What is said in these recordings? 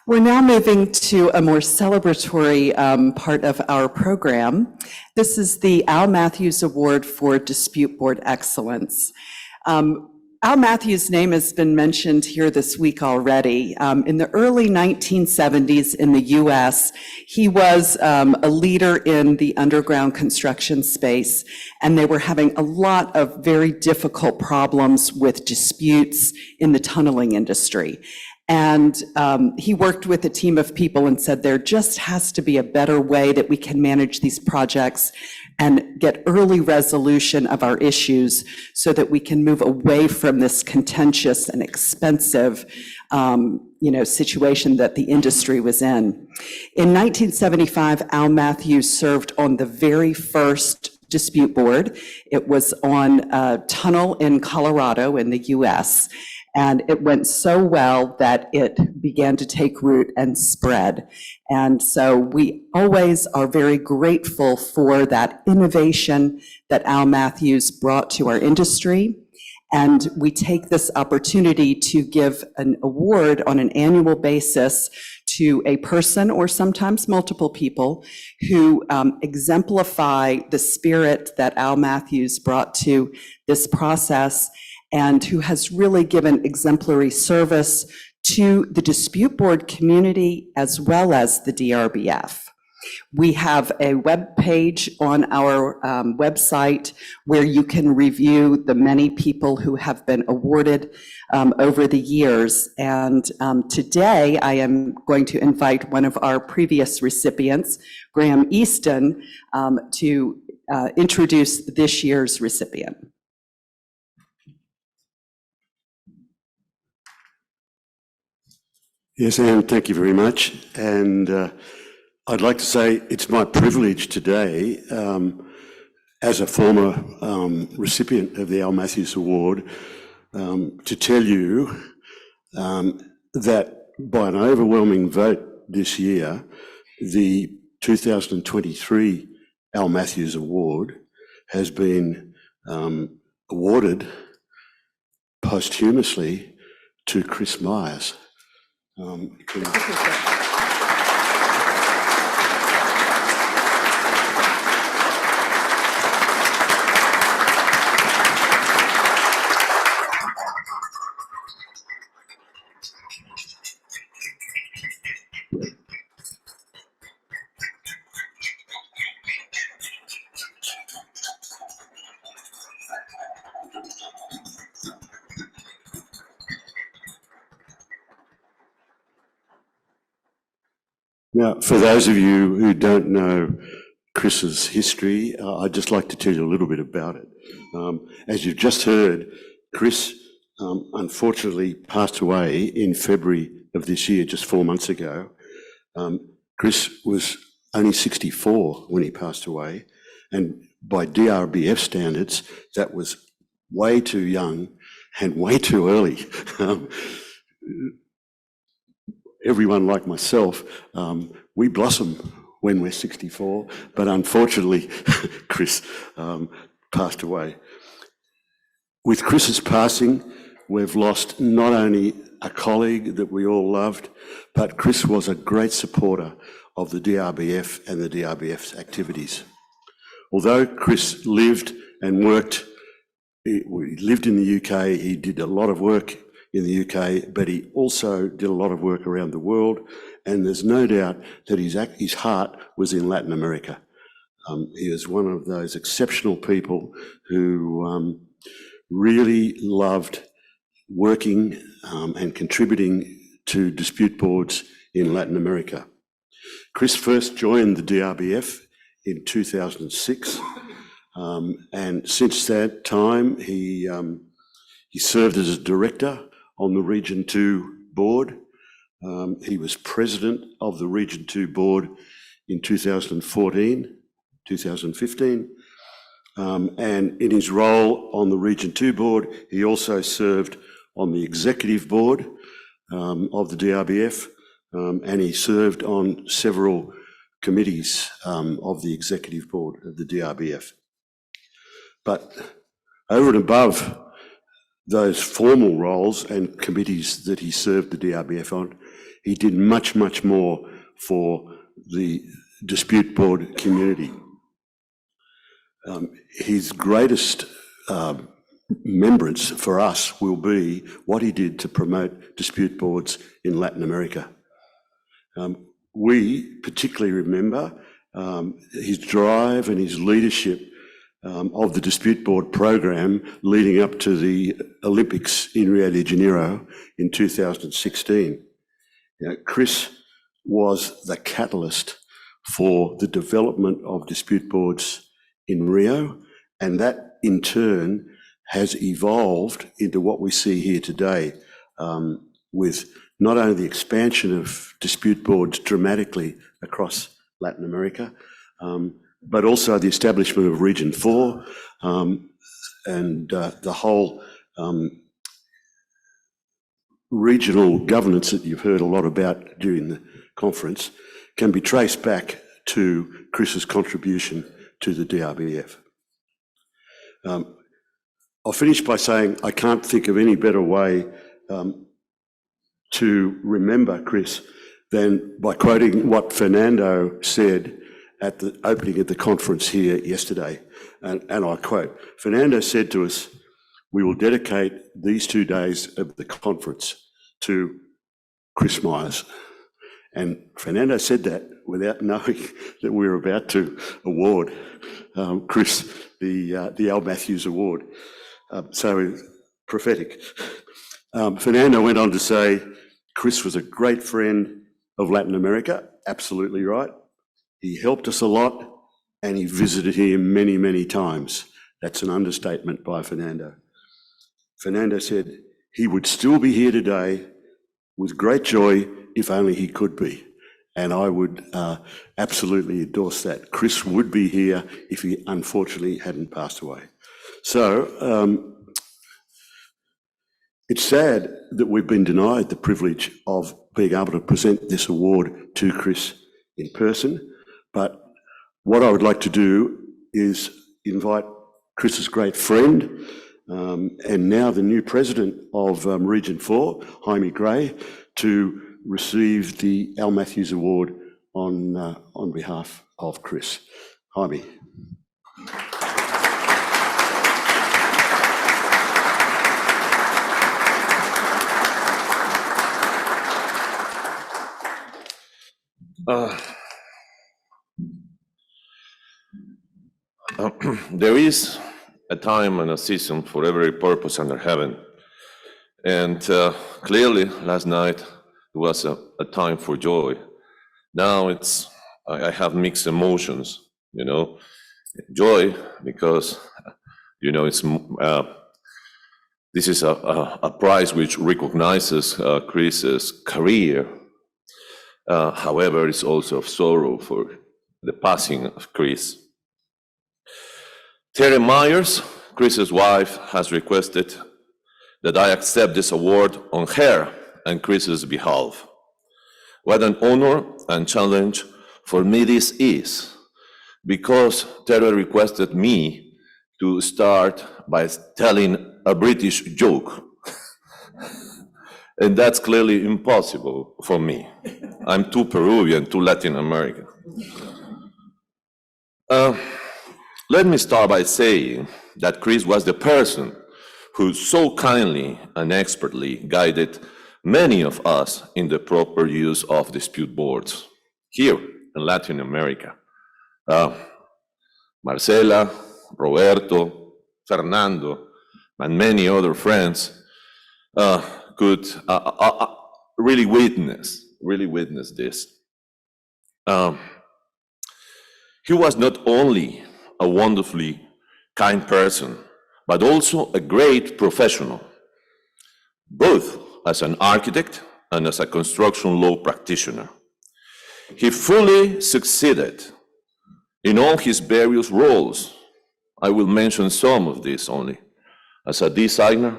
We're now moving to a more celebratory part of our program. This is the Al Mathews Award for Dispute Board Excellence. Al Mathews' name has been mentioned here this week already. In the early 1970s in the US, he was a leader in the underground construction space, and they were having a lot of very difficult problems with disputes in the tunneling industry. And he worked with a team of people and said, there just has to be a better way that we can manage these projects and get early resolution of our issues so that we can move away from this contentious and expensive situation that the industry was in. In 1975, Al Mathews served on the very first dispute board. It was on a tunnel in Colorado in the US. And it went so well that it began to take root and spread. And so we always are very grateful for that innovation that Al Mathews brought to our industry. And we take this opportunity to give an award on an annual basis to a person or sometimes multiple people who exemplify the spirit that Al Mathews brought to this process and who has really given exemplary service to the dispute board community as well as the DRBF. We have a web page on our website where you can review the many people who have been awarded over the years. And today I am going to invite one of our previous recipients, Graham Easton, to introduce this year's recipient. Yes, Anne, thank you very much. And I'd like to say it's my privilege today, as a former recipient of the Al Mathews Award, to tell you that by an overwhelming vote this year, the 2023 Al Mathews Award has been awarded posthumously to Chris Myers. Now, for those of you who don't know Chris's history, I'd just like to tell you a little bit about it. As you've just heard, Chris unfortunately passed away in February of this year, just 4 months ago. Chris was only 64 when he passed away, and by DRBF standards, that was way too young and way too early. Everyone like myself, we blossom when we're 64, but unfortunately, Chris passed away. With Chris's passing, we've lost not only a colleague that we all loved, but Chris was a great supporter of the DRBF and the DRBF's activities. Although Chris lived and worked, he lived in the UK, he did a lot of work in the UK, but he also did a lot of work around the world, and there's no doubt that his heart was in Latin America. He was one of those exceptional people who really loved working and contributing to dispute boards in Latin America. Chris first joined the DRBF in 2006, and since that time he served as a director on the Region 2 board. He was president of the Region 2 board in 2014, 2015. And in his role on the Region 2 board, he also served on the executive board of the DRBF, and he served on several committees of the executive board of the DRBF. But over and above those formal roles and committees that he served the DRBF on, he did much, much more for the dispute board community. His greatest remembrance for us will be what he did to promote dispute boards in Latin America. We particularly remember his drive and his leadership of the dispute board program leading up to the Olympics in Rio de Janeiro in 2016. Chris was the catalyst for the development of dispute boards in Rio, and that in turn has evolved into what we see here today, with not only the expansion of dispute boards dramatically across Latin America, but also the establishment of Region 4 and the whole regional governance that you've heard a lot about during the conference can be traced back to Chris's contribution to the DRBF. I'll finish by saying I can't think of any better way to remember Chris than by quoting what Fernando said at the opening of the conference here yesterday. And I quote, Fernando said to us, "We will dedicate these 2 days of the conference to Chris Myers." And Fernando said that without knowing that we were about to award Chris the Al Mathews Award. So prophetic. Fernando went on to say, Chris was a great friend of Latin America, absolutely right. He helped us a lot and he visited here many, many times. That's an understatement by Fernando. Fernando said he would still be here today with great joy if only he could be. And I would absolutely endorse that. Chris would be here if he unfortunately hadn't passed away. So it's sad that we've been denied the privilege of being able to present this award to Chris in person. But what I would like to do is invite Chris's great friend and now the new president of Region 4, Jaime Gray, to receive the Al Mathews Award on behalf of Chris. Jaime. There is a time and a season for every purpose under heaven. And clearly, last night, it was a time for joy. Now I have mixed emotions, Joy, because, this is a prize which recognizes Chris's career. However, it's also of sorrow for the passing of Chris. Terry Myers, Chris's wife, has requested that I accept this award on her and Chris's behalf. What an honor and challenge for me this is, because Terry requested me to start by telling a British joke. And that's clearly impossible for me. I'm too Peruvian, too Latin American. Let me start by saying that Chris was the person who so kindly and expertly guided many of us in the proper use of dispute boards here in Latin America. Marcela, Roberto, Fernando, and many other friends could really witness this. He was not only a wonderfully kind person, but also a great professional, both as an architect and as a construction law practitioner. He fully succeeded in all his various roles. I will mention some of these only: as a designer,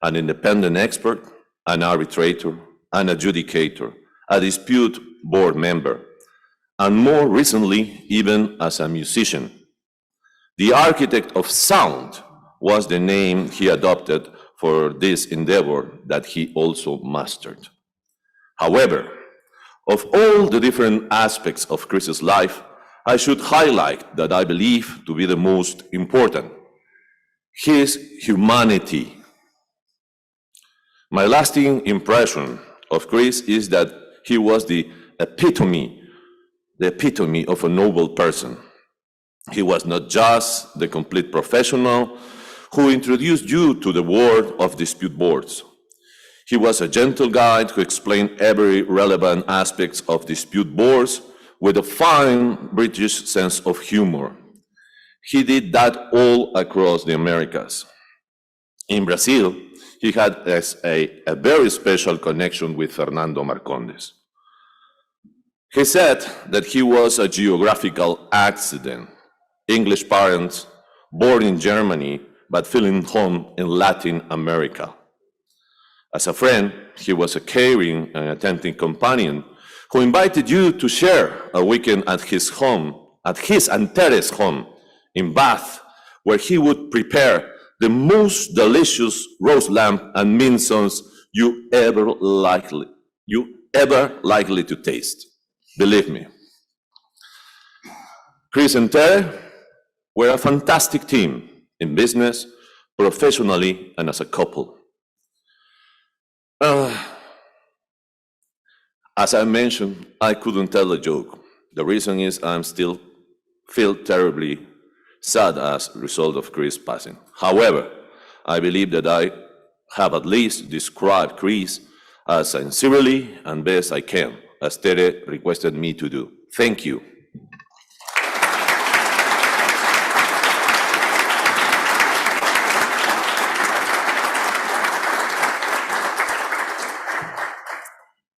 an independent expert, an arbitrator, an adjudicator, a dispute board member, and more recently, even as a musician. The architect of sound was the name he adopted for this endeavor that he also mastered. However, of all the different aspects of Chris's life, I should highlight that I believe to be the most important: his humanity. My lasting impression of Chris is that he was the epitome of a noble person. He was not just the complete professional who introduced you to the world of dispute boards. He was a gentle guide who explained every relevant aspect of dispute boards with a fine British sense of humor. He did that all across the Americas. In Brazil, he had a very special connection with Fernando Marcondes. He said that he was a geographical accident, English parents, born in Germany, but feeling home in Latin America. As a friend, he was a caring and attentive companion who invited you to share a weekend at his and Tere's home in Bath, where he would prepare the most delicious roast lamb and minsons you ever likely to taste. Believe me. Chris and Tere were a fantastic team in business, professionally, and as a couple. As I mentioned, I couldn't tell a joke. The reason is I'm still feel terribly sad as a result of Chris passing. However, I believe that I have at least described Chris as sincerely and best I can, as Tere requested me to do. Thank you.